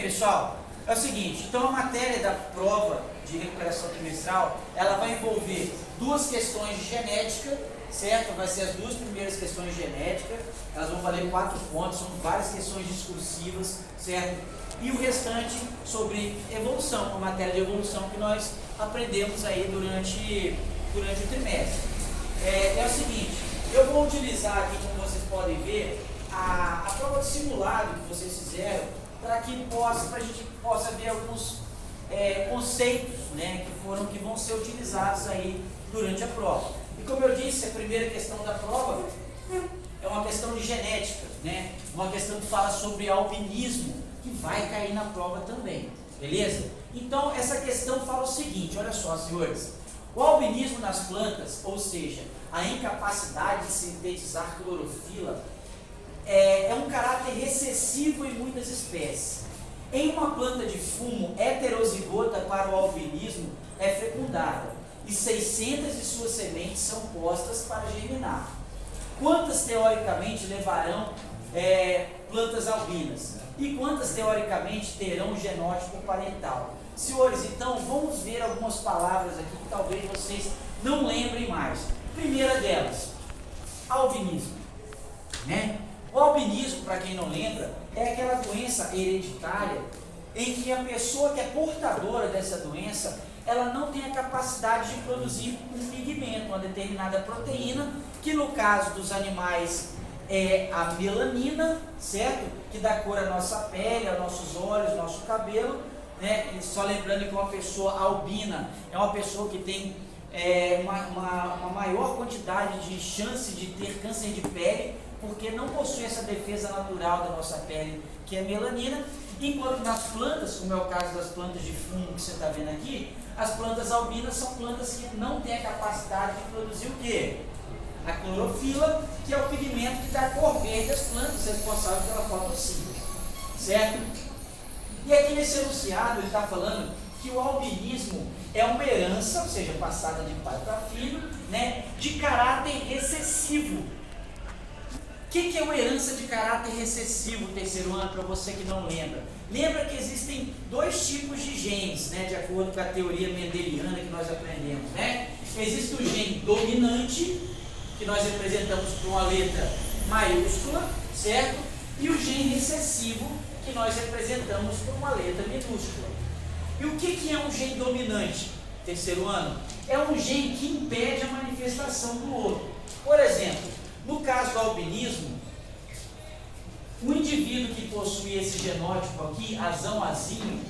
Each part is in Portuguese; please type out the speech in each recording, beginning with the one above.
pessoal, é o seguinte, então a matéria da prova de recuperação trimestral, ela vai envolver duas questões de genética, certo? Vai ser as duas primeiras questões de genética, elas vão valer 4 pontos, são várias questões discursivas, certo? E o restante sobre evolução, uma matéria de evolução que nós aprendemos aí durante o trimestre. É o seguinte, eu vou utilizar aqui, como vocês podem ver, a prova de simulado que vocês fizeram, para que a gente possa ver alguns conceitos, né, que vão ser utilizados aí durante a prova. E como eu disse, a primeira questão da prova é uma questão de genética, né, uma questão que fala sobre albinismo, que vai cair na prova também, beleza? Então, essa questão fala o seguinte, olha só, senhores, o albinismo nas plantas, ou seja, a incapacidade de sintetizar clorofila, é um caráter recessivo em muitas espécies. Em uma planta de fumo, heterozigota para o albinismo é fecundada e 600 de suas sementes são postas para germinar. Quantas teoricamente levarão plantas albinas? E quantas teoricamente terão o genótipo parental? Senhores, então vamos ver algumas palavras aqui que talvez vocês não lembrem mais. Primeira delas, albinismo, né? O albinismo, para quem não lembra, é aquela doença hereditária em que a pessoa que é portadora dessa doença, ela não tem a capacidade de produzir um pigmento, uma determinada proteína, que no caso dos animais é a melanina, certo? Que dá cor à nossa pele, aos nossos olhos, ao nosso cabelo, né? E só lembrando que uma pessoa albina é uma pessoa que tem uma maior quantidade de chance de ter câncer de pele, porque não possui essa defesa natural da nossa pele, que é a melanina, enquanto nas plantas, como é o caso das plantas de fumo que você está vendo aqui, as plantas albinas são plantas que não têm a capacidade de produzir o quê? A clorofila, que é o pigmento que dá a cor verde às plantas, responsável pela fotossíntese, certo? E aqui nesse enunciado ele está falando que o albinismo é uma herança, ou seja, passada de pai para filho, né, de caráter recessivo. O que é uma herança de caráter recessivo, terceiro ano, para você que não lembra? Lembra que existem 2 tipos de genes, né, de acordo com a teoria mendeliana que nós aprendemos, né? Existe o gene dominante, que nós representamos por uma letra maiúscula, certo? E o gene recessivo, que nós representamos por uma letra minúscula. E o que é um gene dominante, terceiro ano? É um gene que impede a manifestação do outro. Por exemplo, no caso do albinismo, o indivíduo que possui esse genótipo aqui, azão-azinho,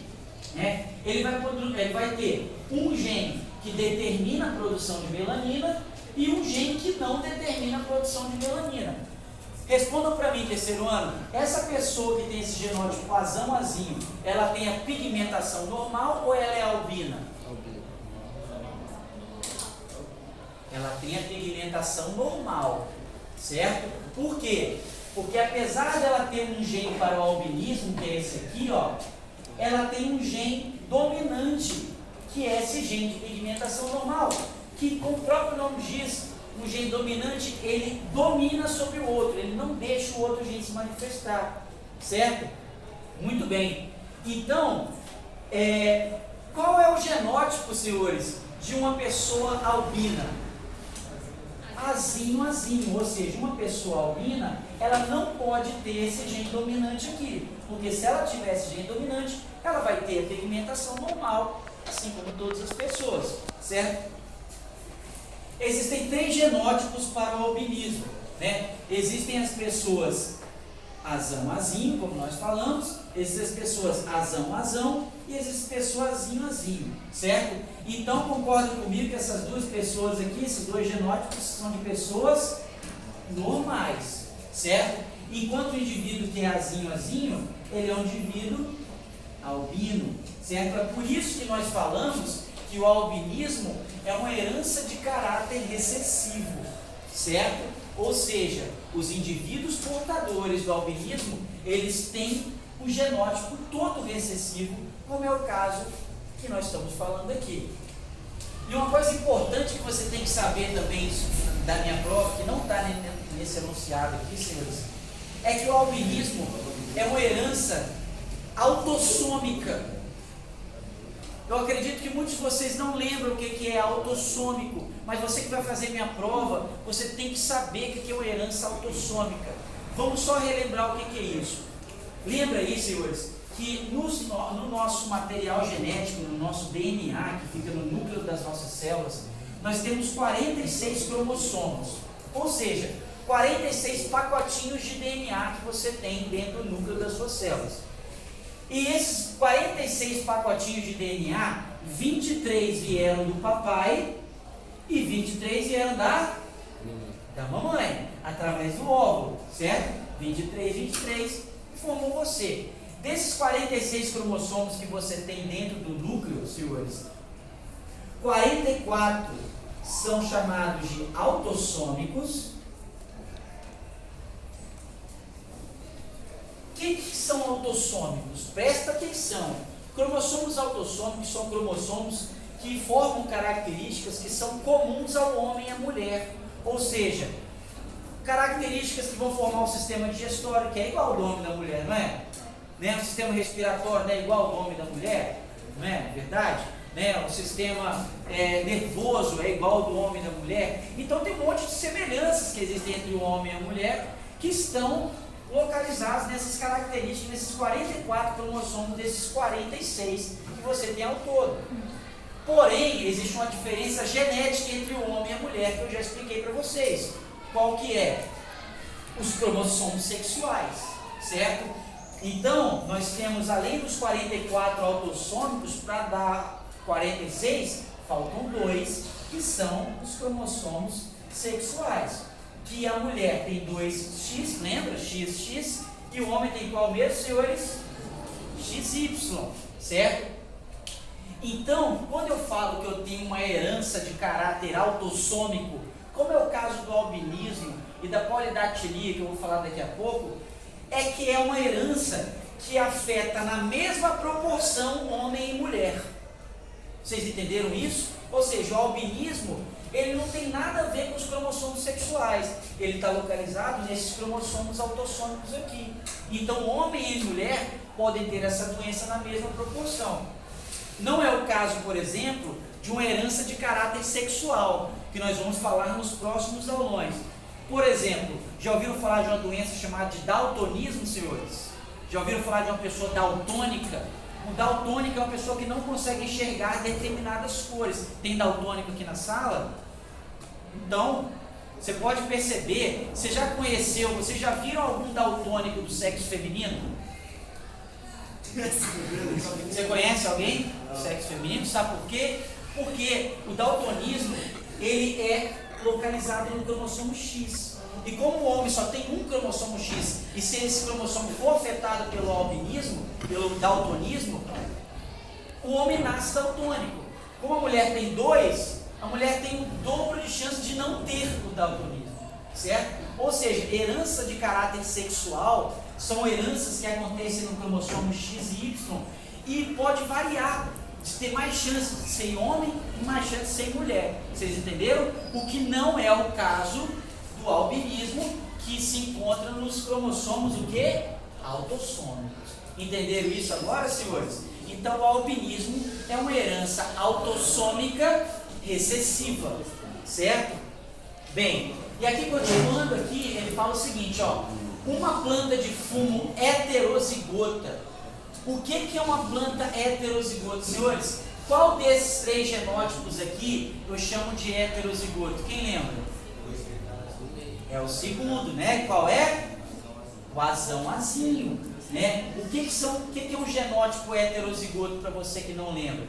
né, ele vai ter um gene que determina a produção de melanina e um gene que não determina a produção de melanina. Respondam para mim, terceiro ano, essa pessoa que tem esse genótipo azão-azinho, ela tem a pigmentação normal ou ela é albina? Ela tem a pigmentação normal, certo? Por quê? Porque apesar dela ter um gene para o albinismo, que é esse aqui, ó, ela tem um gene dominante, que é esse gene de pigmentação normal, que, como o próprio nome diz, o gene dominante, ele domina sobre o outro, ele não deixa o outro gene se manifestar, certo? Muito bem. Então, qual é o genótipo, senhores, de uma pessoa albina? Azinho, ou seja, uma pessoa albina, ela não pode ter esse gene dominante aqui, porque se ela tiver esse gene dominante, ela vai ter a pigmentação normal, assim como todas as pessoas, certo? Existem 3 genótipos para o albinismo, né? Existem as pessoas azão-azinho, como nós falamos, existem as pessoas azão-azão e existem pessoas azinho-azinho, certo? Então, concordem comigo que essas 2 pessoas aqui, esses 2 genótipos, são de pessoas normais, certo? Enquanto o indivíduo que é azinho-azinho, ele é um indivíduo albino, certo? É por isso que nós falamos que o albinismo é uma herança de caráter recessivo, certo? Ou seja, os indivíduos portadores do albinismo, eles têm o genótipo todo recessivo, como é o caso que nós estamos falando aqui. E uma coisa importante que você tem que saber também da minha prova, que não está nesse enunciado aqui, senhores, é que o albinismo é uma herança autossômica. Eu acredito que muitos de vocês não lembram o que é autossômico, mas você que vai fazer minha prova, você tem que saber o que é uma herança autossômica. Vamos só relembrar o que é isso. Lembra aí, senhores, que no nosso material genético, no nosso DNA, que fica no núcleo das nossas células, nós temos 46 cromossomos, ou seja, 46 pacotinhos de DNA que você tem dentro do núcleo das suas células. E esses 46 pacotinhos de DNA, 23 vieram do papai e 23 vieram da mamãe, através do óvulo, certo? 23, formou você. Desses 46 cromossomos que você tem dentro do núcleo, senhores, 44 são chamados de autossômicos. O que são autossômicos? Presta atenção. Cromossomos autossômicos são cromossomos que formam características que são comuns ao homem e à mulher. Ou seja, características que vão formar o sistema digestório, que é igual ao do homem e da mulher, não é? Né? O sistema respiratório não é igual ao do homem e da mulher, não é verdade? Né? O sistema nervoso é igual ao do homem e da mulher. Então tem um monte de semelhanças que existem entre o homem e a mulher que estão localizados nessas características, nesses 44 cromossomos, desses 46 que você tem ao todo. Porém, existe uma diferença genética entre o homem e a mulher, que eu já expliquei para vocês. Qual que é? Os cromossomos sexuais, certo? Então, nós temos, além dos 44 autossômicos, para dar 46, faltam 2, que são os cromossomos sexuais. Que a mulher tem 2X, lembra? XX, e o homem tem qual mesmo, senhores? XY, certo? Então, quando eu falo que eu tenho uma herança de caráter autossômico, como é o caso do albinismo e da polidactilia, que eu vou falar daqui a pouco, é que é uma herança que afeta na mesma proporção homem e mulher. Vocês entenderam isso? Ou seja, o albinismo, ele não tem nada a ver com os cromossomos sexuais. Ele está localizado nesses cromossomos autossômicos aqui. Então, homem e mulher podem ter essa doença na mesma proporção. Não é o caso, por exemplo, de uma herança de caráter sexual, que nós vamos falar nos próximos aulões. Por exemplo, já ouviram falar de uma doença chamada de daltonismo, senhores? Já ouviram falar de uma pessoa daltônica? O daltônico é uma pessoa que não consegue enxergar determinadas cores. Tem daltônico aqui na sala? Então, você pode perceber, você já conheceu, vocês já viram algum daltônico do sexo feminino? Você conhece alguém do sexo feminino? Sabe por quê? Porque o daltonismo, ele é localizado no cromossomo X. E como o homem só tem um cromossomo X, e se esse cromossomo for afetado pelo albinismo, pelo daltonismo, o homem nasce daltônico. Como a mulher tem 2, a mulher tem o dobro de chance de não ter o daltonismo, certo? Ou seja, herança de caráter sexual são heranças que acontecem no cromossomo XY e pode variar, de ter mais chance de ser homem e mais chance de ser mulher. Vocês entenderam? O que não é o caso do albinismo, que se encontra nos cromossomos o quê? Autossômicos. Entenderam isso agora, senhores? Então, o albinismo é uma herança autossômica recessiva, certo? Bem, e aqui continuando aqui, ele fala o seguinte, ó, uma planta de fumo heterozigota. O que é uma planta heterozigota, senhores? Qual desses 3 genótipos aqui eu chamo de heterozigoto? Quem lembra? É o segundo, né? Qual é? O azão-azinho, né? O que é um genótipo heterozigoto para você que não lembra?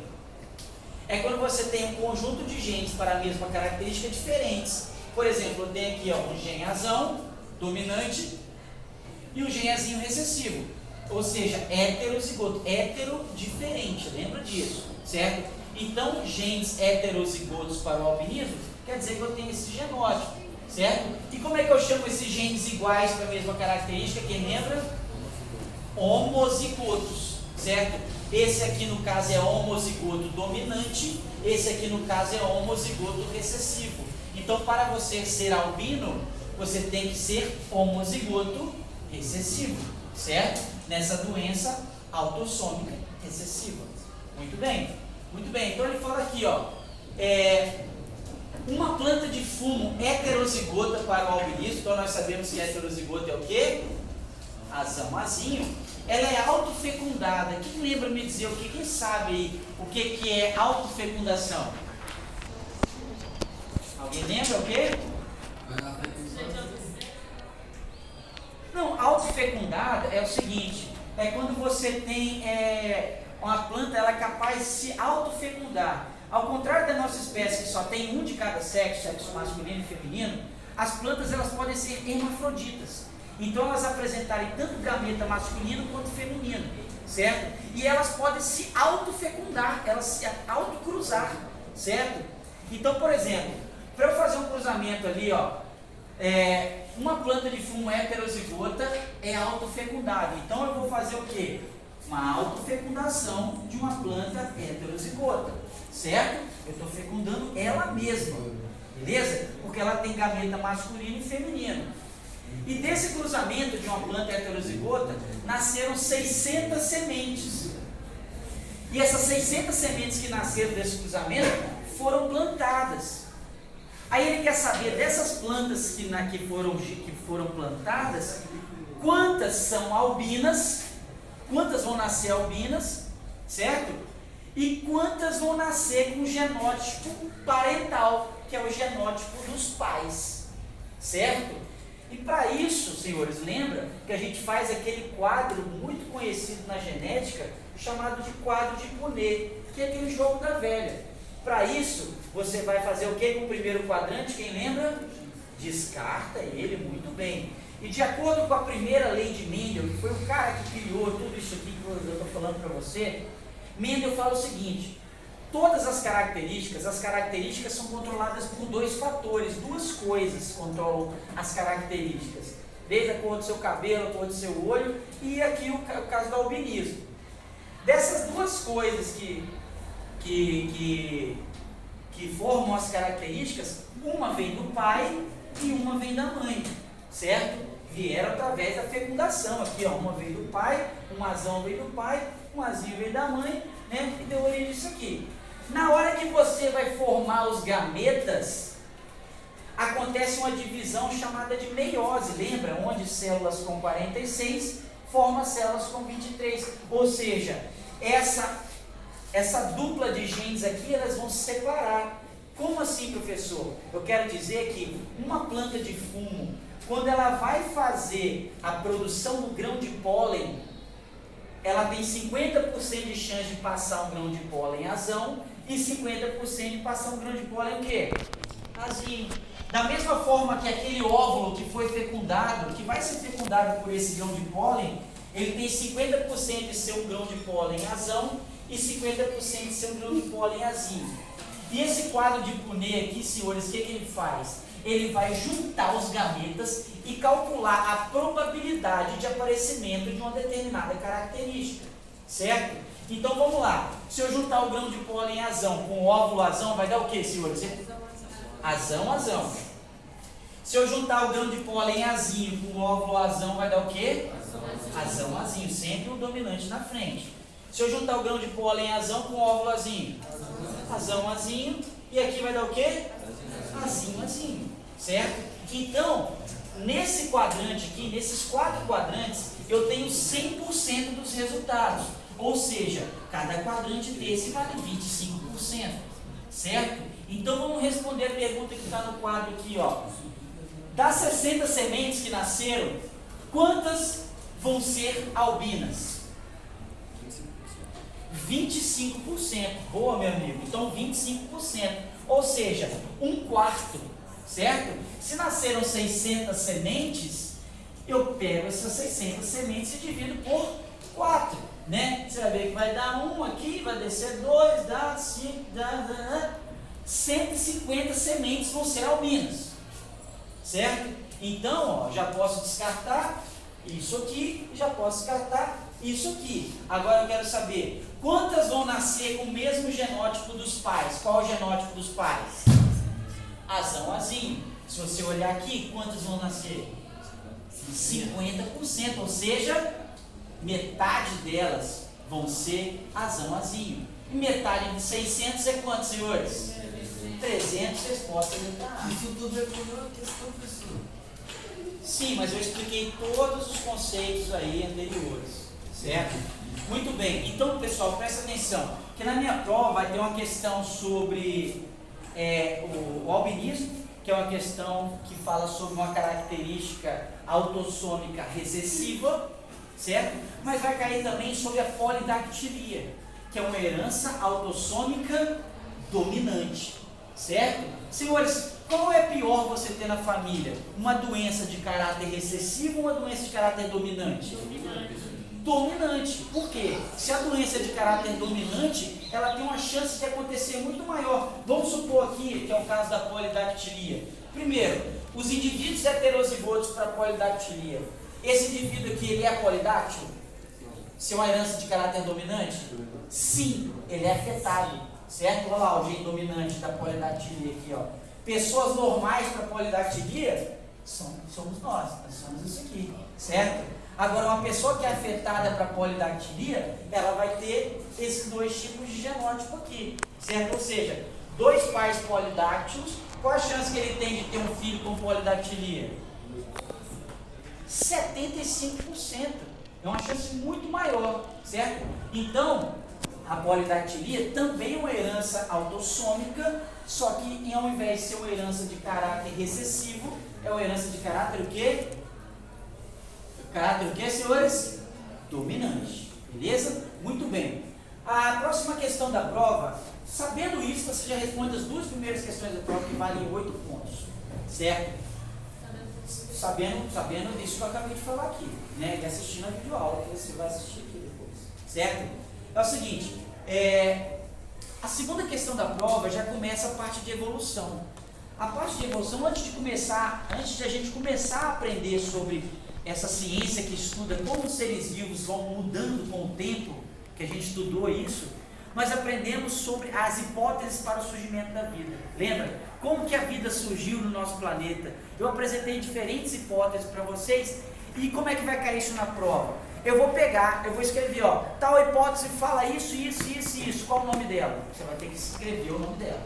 É quando você tem um conjunto de genes para a mesma característica diferentes. Por exemplo, eu tenho aqui ó, um gene azão dominante e um gene azinho recessivo. Ou seja, heterozigoto, hetero diferente, lembra disso, certo? Então, genes heterozigotos para o albinismo quer dizer que eu tenho esse genótipo, certo? E como é que eu chamo esses genes iguais para a mesma característica? Quem lembra? Homozigotos, certo? Esse aqui no caso é homozigoto dominante, esse aqui no caso é homozigoto recessivo. Então, para você ser albino, você tem que ser homozigoto recessivo, certo? Nessa doença autossômica recessiva. Muito bem, muito bem. Então ele fala aqui, ó, uma planta de fumo heterozigota para o albinismo. Então nós sabemos que heterozigota é o quê? Azão, azinho. Ela é autofecundada. Quem lembra me dizer o que? Quem sabe aí o que é autofecundação? Alguém lembra o quê? Não, autofecundada é o seguinte, é quando você tem uma planta, ela é capaz de se autofecundar. Ao contrário da nossa espécie, que só tem um de cada sexo, sexo masculino e feminino, as plantas elas podem ser hermafroditas. Então elas apresentarem tanto gameta masculino quanto feminino, certo? E elas podem se autofecundar, elas se autocruzar, certo? Então, por exemplo, para eu fazer um cruzamento ali, ó, uma planta de fumo heterozigota é autofecundada. Então eu vou fazer o quê? Uma autofecundação de uma planta heterozigota, certo? Eu estou fecundando ela mesma, beleza? Porque ela tem gameta masculino e feminino. E desse cruzamento de uma planta heterozigota, nasceram 600 sementes. E essas 600 sementes que nasceram desse cruzamento foram plantadas. Aí ele quer saber dessas plantas que foram plantadas, quantas são albinas, quantas vão nascer albinas, certo? E quantas vão nascer com o genótipo parental, que é o genótipo dos pais, certo? E para isso, senhores, lembra que a gente faz aquele quadro muito conhecido na genética, chamado de quadro de Punnett, que é aquele jogo da velha. Para isso, você vai fazer o que com o primeiro quadrante? Quem lembra? Descarta ele muito bem. E de acordo com a primeira lei de Mendel, que foi o cara que criou tudo isso aqui que eu estou falando para você, Mendel fala o seguinte: todas as características são controladas por dois fatores, duas coisas controlam as características, desde a cor do seu cabelo, a cor do seu olho e aqui o caso do albinismo. Dessas duas coisas que formam as características, uma vem do pai e uma vem da mãe, certo? Vieram através da fecundação, aqui ó, uma veio do pai, um azão veio do pai, um azinho veio da mãe, né? E deu origem disso aqui. Na hora que você vai formar os gametas, acontece uma divisão chamada de meiose, lembra? Onde células com 46 formam células com 23, ou seja, essa dupla de genes aqui, elas vão se separar. Como assim, professor? Eu quero dizer que uma planta de fumo, quando ela vai fazer a produção do grão de pólen, ela tem 50% de chance de passar um grão de pólen azão e 50% de passar um grão de pólen o quê? Azinho. Da mesma forma que aquele óvulo que foi fecundado, que vai ser fecundado por esse grão de pólen, ele tem 50% de ser um grão de pólen azão e 50% de ser um grão de pólen azinho. E esse quadro de Punnett aqui, senhores, o que ele faz? Ele vai juntar os gametas e calcular a probabilidade de aparecimento de uma determinada característica, certo? Então vamos lá, se eu juntar o grão de pólen azão com o óvulo azão, vai dar o que, senhores? Azão, azão. Se eu juntar o grão de pólen azinho com o óvulo azão, vai dar o que? Azão, azinho, sempre o dominante na frente. Se eu juntar o grão de pólen azão com o óvulo azinho, azão, azinho, e aqui vai dar o que? Azinho, azinho, certo? Então, nesse quadrante aqui, nesses 4 quadrantes, eu tenho 100% dos resultados. Ou seja, cada quadrante desse vale 25%, certo? Então vamos responder a pergunta que está no quadro aqui, ó. Das 60 sementes que nasceram, quantas vão ser albinas? 25%. Boa, meu amigo. Então 25%. Ou seja, 1/4, certo? Se nasceram 600 sementes, eu pego essas 600 sementes e divido por 4, né? Você vai ver que vai dar 1 aqui, vai descer 2, dá 5, dá 150 sementes vão ser albinas, certo? Então, ó, já posso descartar isso aqui, já posso descartar isso aqui. Agora eu quero saber quantas vão nascer com o mesmo genótipo dos pais. Qual é o genótipo dos pais? Azão, azinho. Se você olhar aqui, quantas vão nascer? 50%, ou seja, metade delas vão ser azão, azinho. E metade de 600 é quanto, senhores? 300 respostas letra A. Isso tudo é por uma questão, professor. Sim, mas eu expliquei todos os conceitos aí anteriores, certo? Muito bem, então pessoal, presta atenção, que na minha prova vai ter uma questão sobre o albinismo, que é uma questão que fala sobre uma característica autossômica recessiva, certo? Mas vai cair também sobre a polidactilia, que é uma herança autossômica dominante, certo? Senhores, qual é pior você ter na família? Uma doença de caráter recessivo ou uma doença de caráter dominante? Dominante. Por quê? Se a doença é de caráter dominante, ela tem uma chance de acontecer muito maior. Vamos supor aqui, que é o caso da polidactilia. Primeiro, os indivíduos heterozigotos para polidactilia. Esse indivíduo aqui, ele é polidáctilo? Se é uma herança de caráter dominante? Sim, ele é afetado, certo? Olha lá o gene dominante da polidactilia aqui, ó. Pessoas normais para polidactilia somos nós somos isso aqui, certo? Agora, uma pessoa que é afetada para polidactilia, ela vai ter esses dois tipos de genótipo aqui, certo? Ou seja, dois pais polidáctilos, qual a chance que ele tem de ter um filho com polidactilia? 75%. É uma chance muito maior, certo? Então, a polidactilia também é uma herança autossômica, só que ao invés de ser uma herança de caráter recessivo, é uma herança de caráter o quê? Caráter o quê, senhores? Dominante. Beleza? Muito bem. A próxima questão da prova, sabendo isso, você já responde as duas primeiras questões da prova que valem 8 pontos. Certo? Sabendo disso que eu acabei de falar aqui, né? E assistindo a videoaula que você vai assistir aqui depois. Certo? É o seguinte, a segunda questão da prova já começa a parte de evolução. A parte de evolução, antes de a gente começar a aprender sobre essa ciência que estuda como os seres vivos vão mudando com o tempo, que a gente estudou isso, nós aprendemos sobre as hipóteses para o surgimento da vida. Lembra? Como que a vida surgiu no nosso planeta? Eu apresentei diferentes hipóteses para vocês, e como é que vai cair isso na prova? Eu vou escrever, ó, tal hipótese fala isso, qual o nome dela? Você vai ter que escrever o nome dela.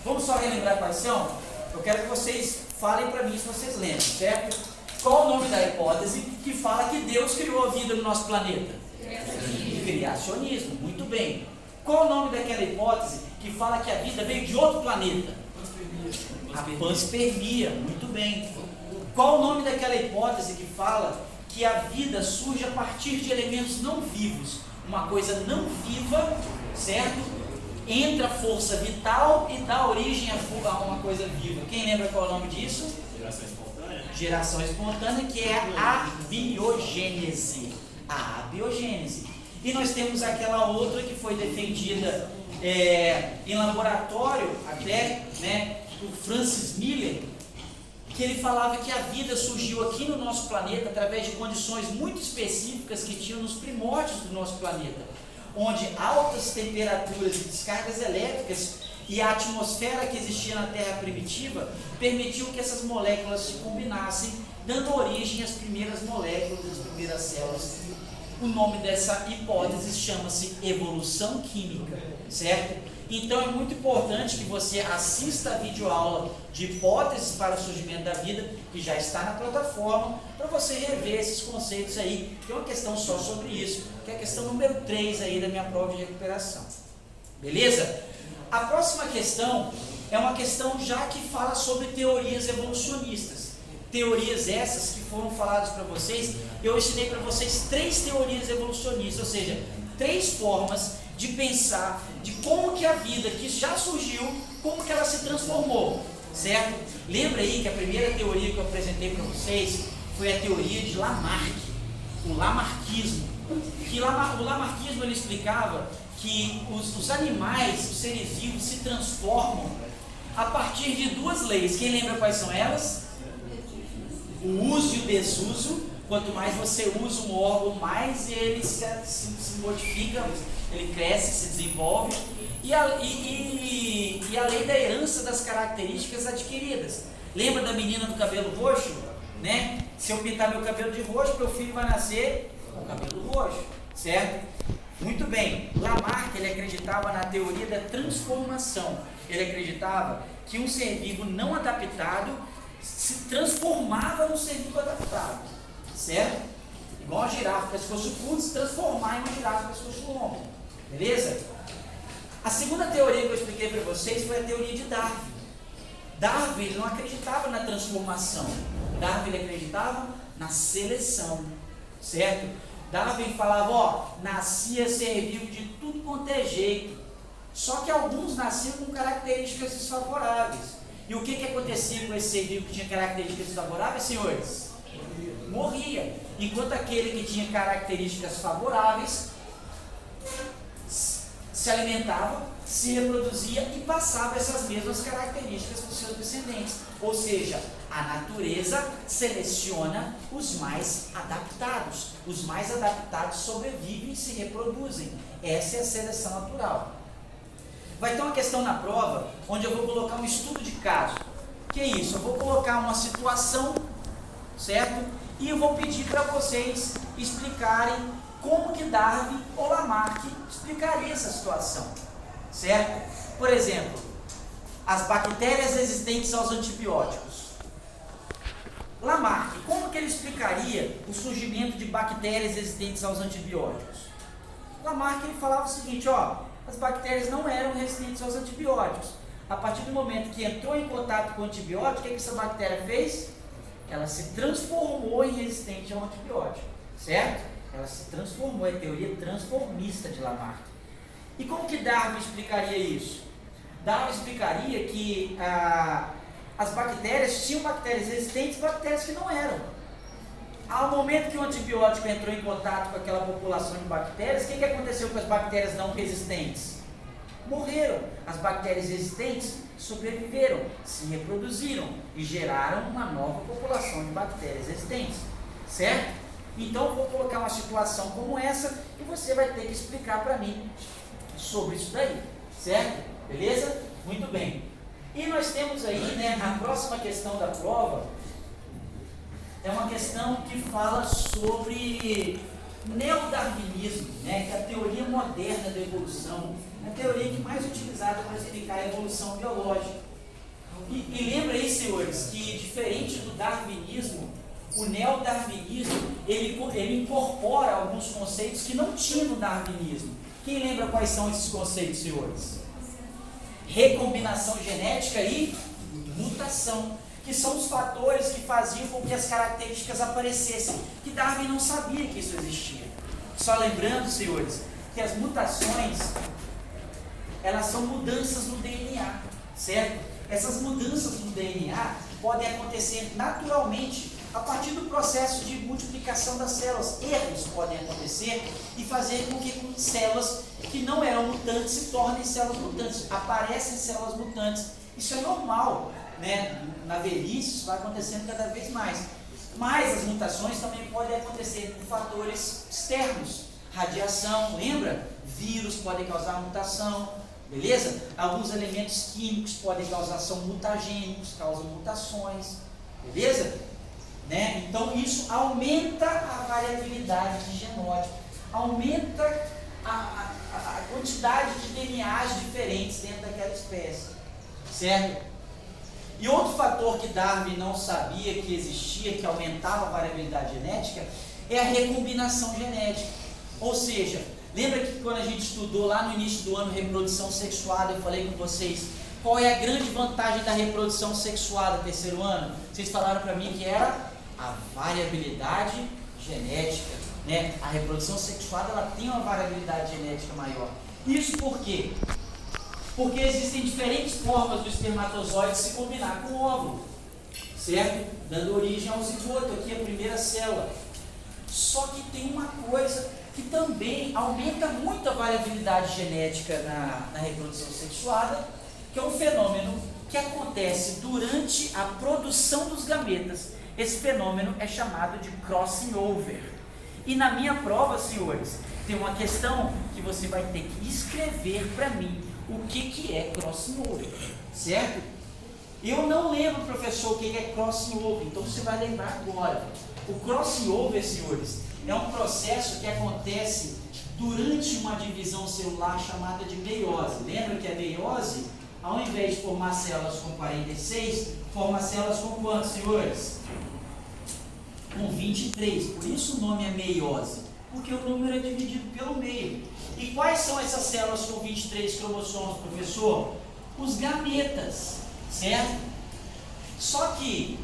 Vamos só relembrar quais são? Eu quero que vocês falem para mim se vocês lembram, certo? Qual o nome da hipótese que fala que Deus criou a vida no nosso planeta? Criacionismo, muito bem. Qual o nome daquela hipótese que fala que a vida veio de outro planeta? A panspermia, muito bem. Qual o nome daquela hipótese que fala que a vida surge a partir de elementos não vivos? Uma coisa não viva, certo? Entra a força vital e dá origem a uma coisa viva. Quem lembra qual é o nome disso? Geração espontânea, que é a abiogênese. A abiogênese. E nós temos aquela outra que foi defendida em laboratório, até, né, por Francis Miller, que ele falava que a vida surgiu aqui no nosso planeta através de condições muito específicas que tinham nos primórdios do nosso planeta, onde altas temperaturas e descargas elétricas e a atmosfera que existia na Terra primitiva permitiu que essas moléculas se combinassem, dando origem às primeiras moléculas, às primeiras células. O nome dessa hipótese chama-se evolução química, certo? Então é muito importante que você assista a videoaula de hipóteses para o surgimento da vida, que já está na plataforma, para você rever esses conceitos aí. Tem uma questão só sobre isso, que é a questão número 3 aí da minha prova de recuperação. Beleza? A próxima questão é uma questão já que fala sobre teorias evolucionistas. Teorias essas que foram faladas para vocês, eu ensinei para vocês 3 teorias evolucionistas, ou seja, 3 formas de pensar de como que a vida que já surgiu, como que ela se transformou, certo? Lembra aí que a primeira teoria que eu apresentei para vocês foi a teoria de Lamarck, o lamarckismo. Que o lamarckismo ele explicava que os animais, os seres vivos se transformam a partir de 2 leis. Quem lembra quais são elas? O uso e o desuso. Quanto mais você usa um órgão, mais ele se modifica, ele cresce, se desenvolve. E a lei da herança das características adquiridas. Lembra da menina do cabelo roxo? Né? Se eu pintar meu cabelo de roxo, meu filho vai nascer com cabelo roxo, certo? Muito bem, Lamarck ele acreditava na teoria da transformação. Ele acreditava que um ser vivo não adaptado se transformava no ser vivo adaptado, certo? Igual a girafa, pescoço curto, se transformar em uma girafa, pescoço longo, beleza? A segunda teoria que eu expliquei para vocês foi a teoria de Darwin. Darwin ele não acreditava na transformação, Darwin ele acreditava na seleção, certo? Darwin falava, ó, nascia ser vivo de tudo quanto é jeito, só que alguns nasciam com características desfavoráveis. E o que acontecia com esse ser vivo que tinha características desfavoráveis, senhores? Morria. Enquanto aquele que tinha características favoráveis se alimentava, se reproduzia e passava essas mesmas características para os seus descendentes. Ou seja, a natureza seleciona os mais adaptados. Os mais adaptados sobrevivem e se reproduzem. Essa é a seleção natural. Vai ter uma questão na prova onde eu vou colocar um estudo de caso. Que é isso? Eu vou colocar uma situação, certo? E eu vou pedir para vocês explicarem como que Darwin ou Lamarck explicaria essa situação, certo? Por exemplo, as bactérias resistentes aos antibióticos. Lamarck, como que ele explicaria o surgimento de bactérias resistentes aos antibióticos? Lamarck ele falava o seguinte, ó, as bactérias não eram resistentes aos antibióticos. A partir do momento que entrou em contato com o antibiótico, o que essa bactéria fez? Ela se transformou em resistente ao antibiótico, certo? Ela se transformou, é a teoria transformista de Lamarck. E como que Darwin explicaria isso? Darwin explicaria que as bactérias tinham bactérias resistentes e bactérias que não eram. Ao momento que o antibiótico entrou em contato com aquela população de bactérias, o que aconteceu com as bactérias não resistentes? Morreram. As bactérias resistentes sobreviveram, se reproduziram e geraram uma nova população de bactérias resistentes, certo? Então eu vou colocar uma situação como essa e você vai ter que explicar para mim sobre isso daí, certo? Beleza? Muito bem. E nós temos aí, né, a próxima questão da prova é uma questão que fala sobre neodarwinismo, né, que é a teoria moderna da evolução, a teoria que mais é utilizada para explicar a evolução biológica. E lembra aí, senhores, que diferente do darwinismo, o neodarwinismo ele incorpora alguns conceitos que não tinha no darwinismo. Quem lembra quais são esses conceitos, senhores? Recombinação genética e mutação, que são os fatores que faziam com que as características aparecessem, que Darwin não sabia que isso existia. Só lembrando, senhores, que as mutações, elas são mudanças no DNA, certo? Essas mudanças no DNA podem acontecer naturalmente a partir do processo de multiplicação das células. Erros podem acontecer e fazer com que células que não eram mutantes se tornem células mutantes, aparecem células mutantes. Isso é normal, né? Na velhice isso vai acontecendo cada vez mais. Mas as mutações também podem acontecer por fatores externos. Radiação, lembra? Vírus podem causar mutação, beleza? Alguns elementos químicos podem causar, são mutagênicos, causam mutações, beleza? Né? Então isso aumenta a variabilidade de genótipo, aumenta a quantidade de DNAs diferentes dentro daquela espécie, certo? E outro fator que Darwin não sabia que existia, que aumentava a variabilidade genética, é a recombinação genética. Ou seja, lembra que quando a gente estudou lá no início do ano reprodução sexuada, eu falei com vocês qual é a grande vantagem da reprodução sexuada no terceiro ano? Vocês falaram para mim que era a variabilidade genética, né? A reprodução sexuada ela tem uma variabilidade genética maior. Isso por quê? Porque existem diferentes formas do espermatozoide se combinar com o óvulo, certo? Dando origem ao zigoto, aqui a primeira célula. Só que tem uma coisa que também aumenta muito a variabilidade genética na reprodução sexuada, que é um fenômeno que acontece durante a produção dos gametas. Esse fenômeno é chamado de crossing over. E na minha prova, senhores, tem uma questão que você vai ter que escrever para mim o que é crossing over, certo? Eu não lembro, professor, o que é crossing over, então você vai lembrar agora. O crossing over, senhores, é um processo que acontece durante uma divisão celular chamada de meiose. Lembra que a meiose, ao invés de formar células com 46, forma células com quantos, senhores? Com 23. Por isso o nome é meiose, porque o número é dividido pelo meio. E quais são essas células com 23 cromossomos, professor? Os gametas, certo? Só que,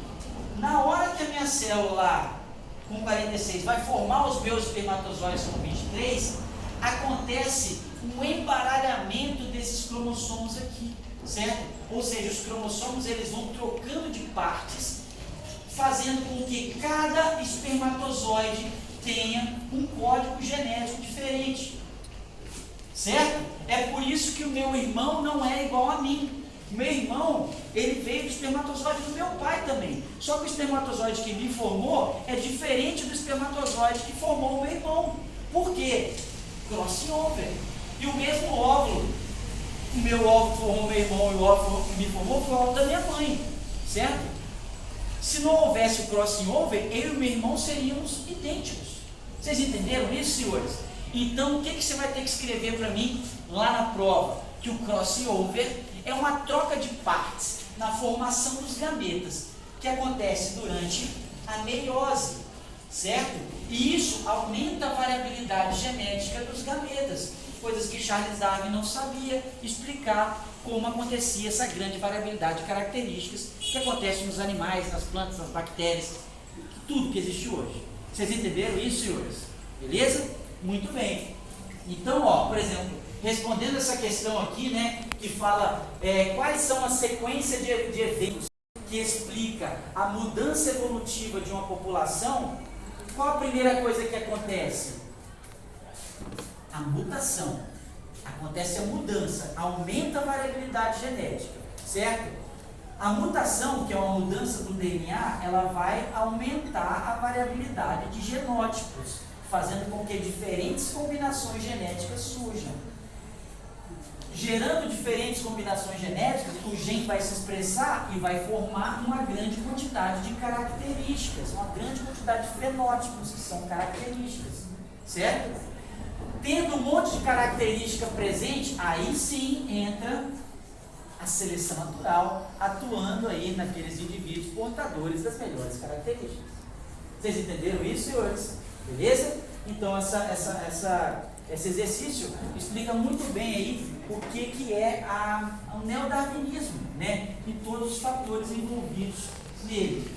na hora que a minha célula com 46 vai formar os meus espermatozoides com 23, acontece um embaralhamento desses cromossomos aqui, certo? Ou seja, os cromossomos eles vão trocando de partes, fazendo com que cada espermatozoide tenha um código genético diferente, certo? É por isso que o meu irmão não é igual a mim. Meu irmão, ele veio do espermatozoide do meu pai também. Só que o espermatozoide que me formou é diferente do espermatozoide que formou o meu irmão. Por quê? Crossover. E o mesmo óvulo, o meu óvulo formou meu irmão e o óvulo que me formou foi o óvulo da minha mãe, certo? Se não houvesse o crossover, eu e meu irmão seríamos idênticos. Vocês entenderam isso, senhores? Então, o que você vai ter que escrever para mim lá na prova? Que o crossover é uma troca de partes na formação dos gametas, que acontece durante a meiose, certo? E isso aumenta a variabilidade genética dos gametas, coisas que Charles Darwin não sabia explicar como acontecia essa grande variabilidade de características que acontece nos animais, nas plantas, nas bactérias, tudo que existe hoje. Vocês entenderam isso, senhores? Beleza? Muito bem. Então, ó, por exemplo, respondendo essa questão aqui, né, que fala quais são a sequência de eventos que explica a mudança evolutiva de uma população, qual a primeira coisa que acontece? A mutação. Acontece a mudança, aumenta a variabilidade genética, certo? A mutação, que é uma mudança do DNA, ela vai aumentar a variabilidade de genótipos, fazendo com que diferentes combinações genéticas surjam. Gerando diferentes combinações genéticas, o gene vai se expressar e vai formar uma grande quantidade de características, uma grande quantidade de fenótipos, que são características, certo? Tendo um monte de característica presente, aí sim entra a seleção natural, atuando aí naqueles indivíduos portadores das melhores características. Vocês entenderam isso, senhores? Beleza? Então, esse exercício explica muito bem aí o que é o neodarwinismo, né? E todos os fatores envolvidos nele.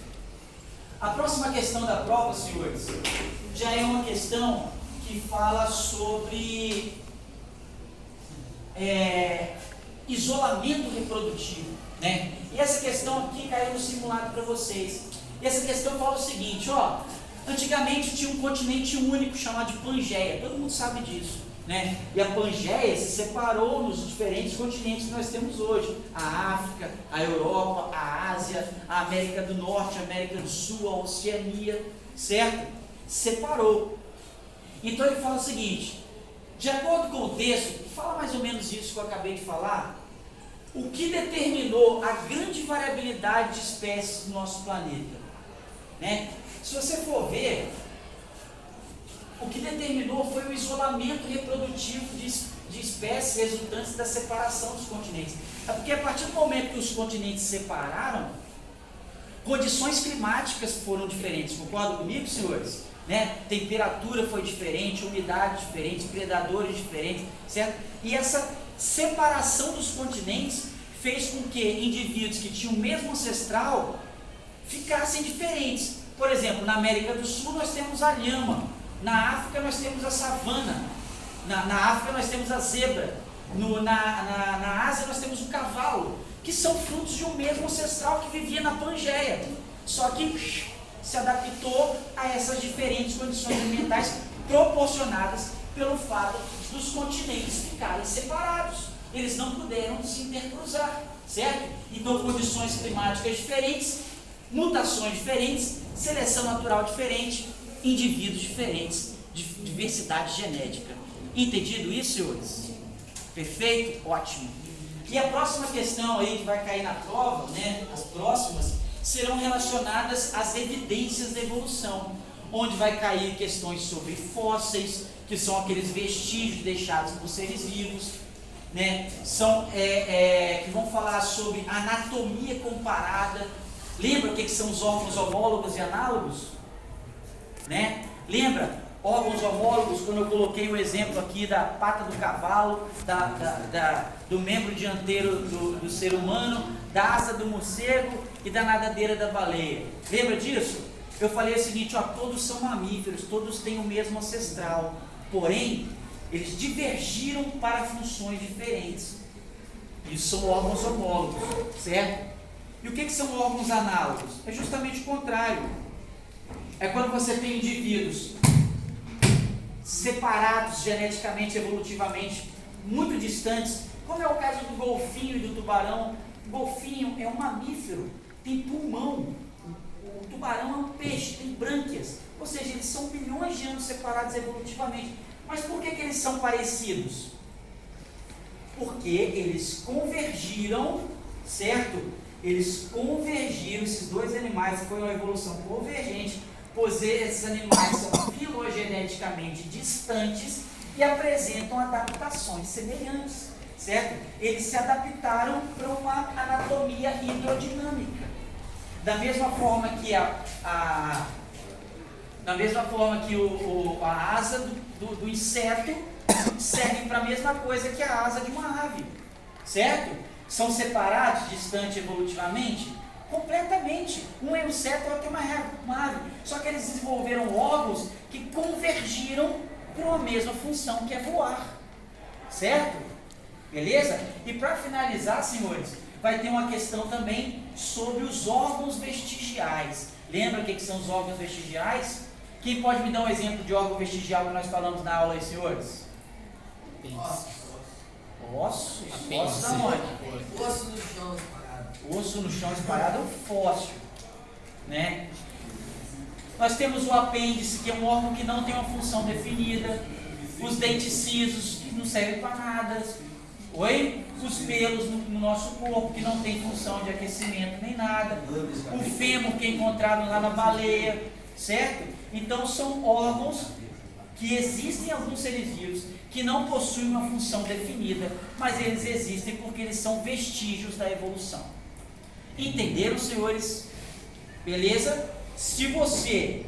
A próxima questão da prova, senhores, já é uma questão que fala sobre isolamento reprodutivo, né? E essa questão aqui caiu no simulado para vocês. E essa questão fala o seguinte, ó. Antigamente tinha um continente único chamado de Pangeia, todo mundo sabe disso, né? E a Pangeia se separou nos diferentes continentes que nós temos hoje: a África, a Europa, a Ásia, a América do Norte, a América do Sul, a Oceania, certo? Separou. Então ele fala o seguinte: de acordo com o texto, fala mais ou menos isso que eu acabei de falar, o que determinou a grande variabilidade de espécies do nosso planeta, né? Se você for ver, o que determinou foi o isolamento reprodutivo de espécies resultantes da separação dos continentes. É porque a partir do momento que os continentes se separaram, condições climáticas foram diferentes. Concordam comigo, senhores? Né? Temperatura foi diferente, umidade diferente, predadores diferentes, certo? E essa separação dos continentes fez com que indivíduos que tinham o mesmo ancestral ficassem diferentes. Por exemplo, na América do Sul nós temos a lhama, na África nós temos a savana, na África nós temos a zebra, na Ásia nós temos o cavalo, que são frutos de um mesmo ancestral que vivia na Pangeia, só que se adaptou a essas diferentes condições ambientais proporcionadas pelo fato dos continentes ficarem separados. Eles não puderam se intercruzar, certo? Então, condições climáticas diferentes, mutações diferentes, seleção natural diferente, indivíduos diferentes, diversidade genética. Entendido isso, senhores? Perfeito? Ótimo. E a próxima questão aí que vai cair na prova, né, as próximas, serão relacionadas às evidências da evolução, onde vai cair questões sobre fósseis, que são aqueles vestígios deixados por seres vivos, né? São que vão falar sobre anatomia comparada. Lembra o que são os órgãos homólogos e análogos? Né? Lembra? Órgãos homólogos, quando eu coloquei o exemplo aqui da pata do cavalo, do membro dianteiro do ser humano, da asa do morcego e da nadadeira da baleia. Lembra disso? Eu falei o seguinte, ó, todos são mamíferos, todos têm o mesmo ancestral, porém, eles divergiram para funções diferentes. Isso são órgãos homólogos, certo? E o que são órgãos análogos? É justamente o contrário. É quando você tem indivíduos separados geneticamente, evolutivamente, muito distantes, como é o caso do golfinho e do tubarão. O golfinho é um mamífero, tem pulmão. O tubarão é um peixe, tem brânquias. Ou seja, eles são bilhões de anos separados evolutivamente. Mas por que eles são parecidos? Porque eles convergiram, certo? Eles convergiram, esses dois animais, foi uma evolução convergente, pois esses animais são filogeneticamente distantes e apresentam adaptações semelhantes, certo? Eles se adaptaram para uma anatomia hidrodinâmica. Da mesma forma que a asa do inseto serve para a mesma coisa que a asa de uma ave, certo? São separados, distantes evolutivamente? Completamente. Um é um inseto, outro é uma ave. Só que eles desenvolveram órgãos que convergiram para uma mesma função, que é voar. Certo? Beleza? E para finalizar, senhores, vai ter uma questão também sobre os órgãos vestigiais. Lembra o que são os órgãos vestigiais? Quem pode me dar um exemplo de órgão vestigial que nós falamos na aula aí, senhores? Ossos? Ossos da onde? Osso no chão espalhado. Osso no chão espalhado é um fóssil, né? Nós temos o apêndice, que é um órgão que não tem uma função definida. Os dentes cisos, que não servem para nada. Oi? Os pelos no nosso corpo, que não tem função de aquecimento nem nada. O fêmur, que é encontrado lá na baleia, certo? Então são órgãos que existem em alguns seres vivos, que não possuem uma função definida, mas eles existem porque eles são vestígios da evolução. Entenderam, senhores? Beleza? Se você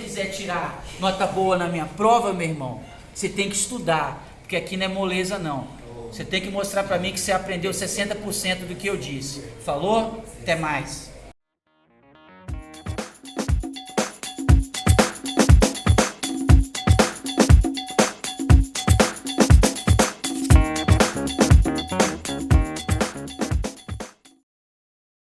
quiser tirar nota boa na minha prova, meu irmão, você tem que estudar, porque aqui não é moleza não. Você tem que mostrar para mim que você aprendeu 60% do que eu disse. Falou? Até mais.